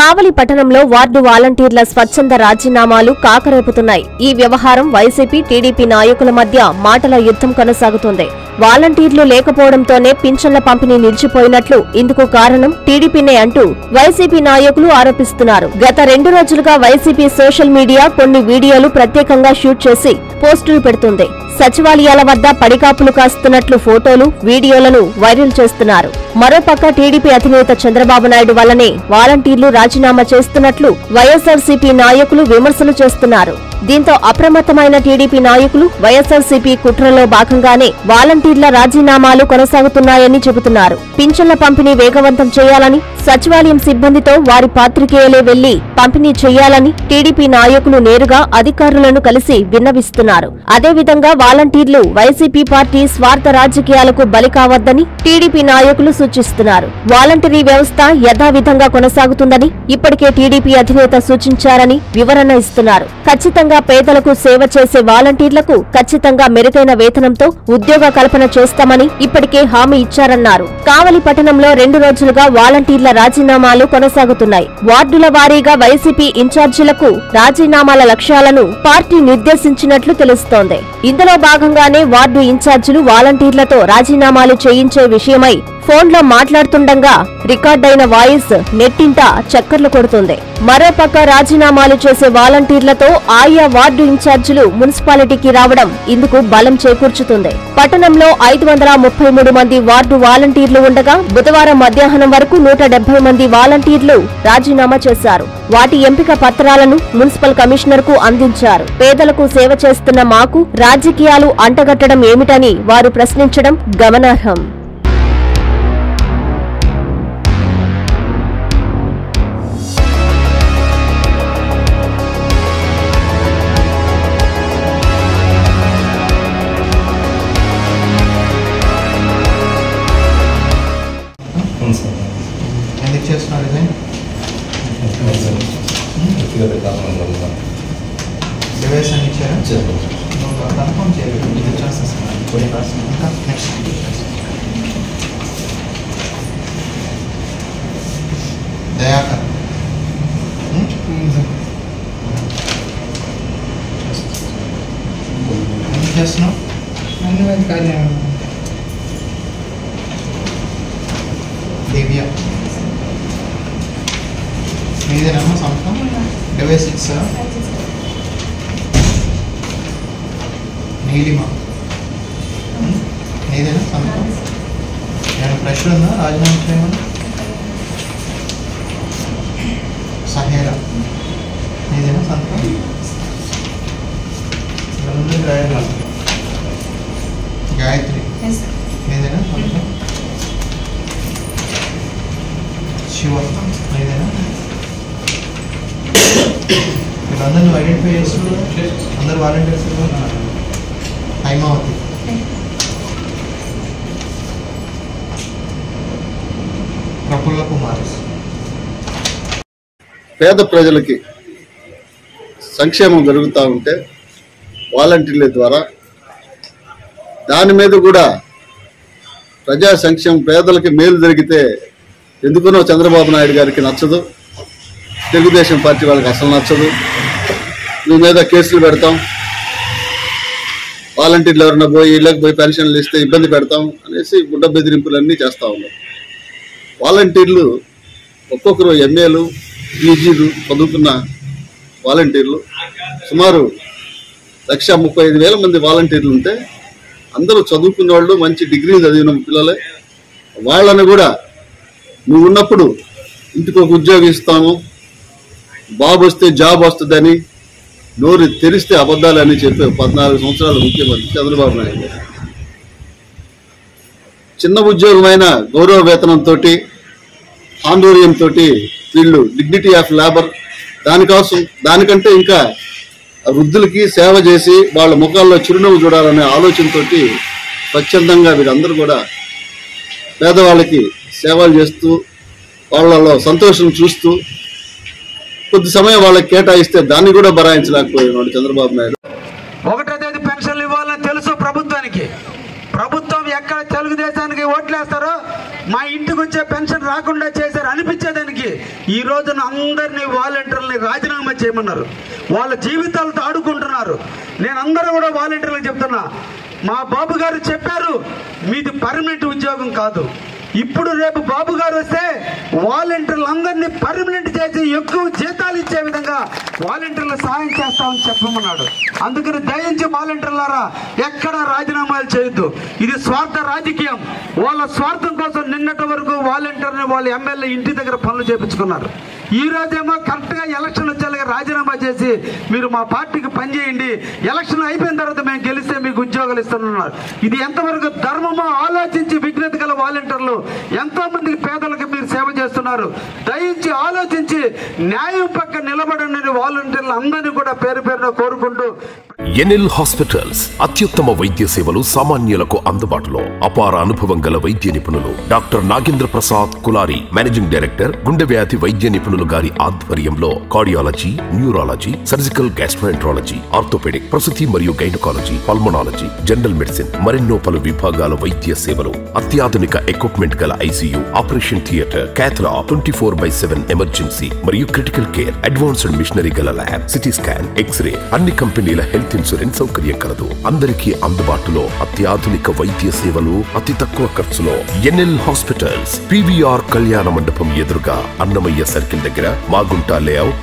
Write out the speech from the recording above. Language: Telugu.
కావలి పట్టణంలో వార్డు వాలంటీర్ల స్వచ్ఛంద రాజీనామాలు కాకరేపుతున్నాయి. ఈ వ్యవహారం వైసీపీ, టీడీపీ నాయకుల మధ్య మాటల యుద్ధం కొనసాగుతోంది. వాలంటీర్లు లేకపోవడంతోనే పింఛన్ల పంపిణీ నిలిచిపోయినట్లు ఇందుకు కారణం టీడీపీనే అంటూ వైసీపీ నాయకులు ఆరోపిస్తున్నారు. గత 2 రోజులుగా వైసీపీ సోషల్ మీడియా కొన్ని వీడియోలు ప్రత్యేకంగా షూట్ చేసి పోస్టులు పెడుతుంది. సచివాలయాల వద్ద పడికాపులు కాస్తున్నట్లు ఫోటోలు, వీడియోలను వైరల్ చేస్తున్నారు. మరోపక్క టీడీపీ అధినేత చంద్రబాబు నాయుడు వల్లనే వాలంటీర్లు రాజీనామా చేస్తున్నట్లు వైఎస్ఆర్సీపీ నాయకులు విమర్శలు చేస్తున్నారు. దీంతో అప్రమత్తమైన టీడీపీ నాయకులు వైఎస్ఆర్సీపీ కుట్రలో భాగంగానే వాలంటీర్ల రాజీనామాలు కొనసాగుతున్నాయని చెబుతున్నారు. పింఛన్ల పంపిణీ వేగవంతం చేయాలని, సచివాలయం సిబ్బందితో వారి పాత్రికేయులే వెళ్లి పంపిణీ చేయాలని టీడీపీ నాయకులు నేరుగా అధికారులను కలిసి విన్నవిస్తున్నారు. అదేవిధంగా వాలంటీర్లు వైసీపీ పార్టీ స్వార్థ రాజకీయాలకు బలి కావద్దని టీడీపీ నాయకులు సూచిస్తున్నారు. వాలంటరీ వ్యవస్థ యథావిధంగా కొనసాగుతుందని ఇప్పటికే టీడీపీ అధినేత సూచించారని వివరణ ఇస్తున్నారు. ఖచ్చితంగా పేదలకు సేవ చేసే వాలంటీర్లకు ఖచ్చితంగా మెరుగైన వేతనంతో ఉద్యోగ కల్పన చేస్తామని ఇప్పటికే హామీ ఇచ్చారన్నారు. కావలి పట్టణంలో 2 రోజులుగా వాలంటీర్ల రాజీనామాలు కొనసాగుతున్నాయి. వార్డుల వారీగా వైసీపీ ఇన్ఛార్జీలకు రాజీనామాల లక్ష్యాలను పార్టీ నిర్దేశించినట్లు తెలుస్తోంది. ఇందులో భాగంగానే వార్డు ఇన్ఛార్జీలు వాలంటీర్లతో రాజీనామాలు చేయించే విషయమై ఫోన్లో మాట్లాడుతుండగా రికార్డైన వాయిస్ నెట్టింట చక్కర్లు కొడుతుంది. మరోపక్క రాజీనామాలు చేసే వాలంటీర్లతో ఆయా వార్డు ఇన్ఛార్జీలు మున్సిపాలిటీకి రావడం ఇందుకు బలం చేకూర్చుతుంది. పట్టణంలో 533 మంది వార్డు వాలంటీర్లు ఉండగా బుధవారం మధ్యాహ్నం వరకు 170 మంది వాలంటీర్లు రాజీనామా చేశారు. వాటి ఎంపిక పత్రాలను మున్సిపల్ కమిషనర్ కు అందించారు. పేదలకు సేవ చేస్తున్న మాకు రాజకీయాలు అంటగట్టడం ఏమిటని వారు ప్రశ్నించడం గమనార్హం. ఎందుకు చేస్తున్నారు ఇది? డివైస్ అని ఇచ్చారా? కన్ఫర్మ్ చేయలేదు. ఇది చేస్తాను. నెక్స్ట్ దయాకర్ ఎందుకు చేస్తున్నావు? దివ్య మీదేనమ్మా సంస్థ? డివైస్ ఇచ్చా? నీలిమ మీదేనా సంస్థ? నేను ప్రెషర్ ఉందా రాజీనామా చేయమని? సహేరా మీదేనా సంస్థ? గాయత్రి మీదేనా సంస్థ? శివ మీదేనా? వీళ్ళందరినీ ఐడెంటిఫై చేస్తున్నారు. అందరు వాలంటీర్స్. హైమావతి ప్రఫుల్ల కుమార్. పేద ప్రజలకి సంక్షేమం జరుగుతూ ఉంటే వాలంటీర్ల ద్వారా దాని మీద కూడా ప్రజా సంక్షేమం పేదలకి మేలు జరిగితే ఎందుకునో చంద్రబాబు నాయుడు గారికి నచ్చదు, తెలుగుదేశం పార్టీ వాళ్ళకి అసలు నచ్చదు. మీ మీద కేసులు పెడతాం, వాలంటీర్లు ఎవరైనా పోయి ఇళ్ళకి పోయి పెన్షన్లు ఇస్తే ఇబ్బంది పెడతాం అనేసి గుడ్డ బెదిరింపులన్నీ చేస్తూ ఉన్నారు. వాలంటీర్లు ఒక్కొక్కరు ఎంఏలు, పీజీలు చదువుకున్న వాలంటీర్లు సుమారు 135,000 మంది వాలంటీర్లు ఉంటే అందరూ చదువుకున్న వాళ్ళు, మంచి డిగ్రీలు చదివిన పిల్లలే. వాళ్ళని కూడా నువ్వు ఉన్నప్పుడు ఇంటికి ఒక ఉద్యోగం ఇస్తాము, బాబు వస్తే జాబ్ వస్తుందని నోరు తెరిస్తే అబద్ధాలని చెప్పే 14 సంవత్సరాల ముఖ్యమంత్రి చంద్రబాబు నాయుడు గారు. చిన్న ఉద్యోగమైన గౌరవ వేతనంతో, ఆందోళనతో వీళ్ళు డిగ్నిటీ ఆఫ్ లేబర్ దానికంటే ఇంకా వృద్ధులకి సేవ చేసి వాళ్ళ ముఖాల్లో చిరునవ్వు చూడాలనే ఆలోచనతో స్వచ్ఛందంగా వీరందరూ కూడా పేదవాళ్ళకి సేవలు చేస్తూ వాళ్ళలో సంతోషం చూస్తూ కొద్ది సమయం వాళ్ళకి కేటాయిస్తే దాన్ని కూడా భరాయించలేకపోయినాడు చంద్రబాబు నాయుడు. 1వ తేదీ పెన్షన్లు ఇవ్వాలని తెలుసు ప్రభుత్వానికి. ప్రభుత్వం ఎక్కడ తెలుగుదేశానికి ఓట్లేస్తారో మా ఇంటికి వచ్చే పెన్షన్ రాకుండా చేశారు అనిపించేదానికి ఈ రోజున అందరినీ వాలంటీర్లని రాజీనామా చేయమన్నారు. వాళ్ళ జీవితాలతో ఆడుకుంటున్నారు. నేను అందరూ కూడా వాలంటీర్లకు చెప్తున్నా, మా బాబు గారు చెప్పారు మీది పర్మనెంట్ ఉద్యోగం కాదు. ఇప్పుడు రేపు బాబు గారు వస్తే వాలంటీర్లు అందరినీ పర్మనెంట్ చేసి ఎక్కువ జీతాలు ఇచ్చే విధంగా వాలంటీర్లు సాయం చేస్తామని చెప్పమన్నాడు. అందుకని దయించి వాలంటీర్లారా ఎక్కడ రాజీనామాలు చేయొద్దు. ఇది స్వార్థ రాజకీయం. వాళ్ళ స్వార్థం కోసం నిన్నటి వరకు వాలంటీర్ని వాళ్ళ ఎమ్మెల్యే ఇంటి దగ్గర పనులు చేపించుకున్నారు. ఈ రోజేమో కరెక్ట్గా ఎలక్షన్ వచ్చేలాగా రాజీనామా చేసి మీరు మా పార్టీకి పనిచేయండి, ఎలక్షన్ అయిపోయిన తర్వాత మేము గెలిస్తే మీకు ఉద్యోగాలు ఇస్తున్నారు. ఇది ఎంతవరకు ధర్మమో ఆలోచించి విఘ్నత గల వాలంటీర్లు ఎంతో మందికి పేదలకు మీరు సేవ చేస్తున్నారు. దయించి ఆలోచించి న్యాయం పక్క నిలబడని వాలంటీర్లు అందరినీ కూడా పేరు పేరున కోరుకుంటూ ఎన్ఎల్ హాస్పిటల్స్ అత్యుత్తమ వైద్య సేవలు సామాన్యులకు అందుబాటులో. అపార అనుభవం గల వైద్య నిపుణులు doctor Nagendra Prasad Kulari, managing director, గుండె వ్యాధి వైద్య నిపుణులు గారి ఆధ్వర్యంలో cardiology, neurology, surgical gastroenterology, orthopaedic, ప్రసూతి మరియు గైనకాలజీ, పల్మనాలజీ, జనరల్ మెడిసిన్ మరెన్నో పలు విభాగాల వైద్య సేవలు. అత్యాధునిక ఎక్విప్మెంట్ గల ICU, operation theatre, cath lab, 24/7 emergency మరియు క్రిటికల్ కేర్, అడ్వాన్స్డ్ మిషనరీ గల ల్యాబ్, సిటీ స్కాన్, ఎక్స్రే, అన్ని కంపెనీల హెల్త్ ఇన్సూరెన్స్ సౌకర్యం కలదు. అందరికీ అందుబాటులో అత్యాధునిక వైద్య సేవలు అతి తక్కువ ఖర్చులో. ఎన్ఎల్ హాస్పిటల్స్, పివిఆర్ కళ్యాణ మండపం ఎదురుగా, అన్నమయ్య సర్కిల్ దగ్గర, మాగుంట లేఅవుట్.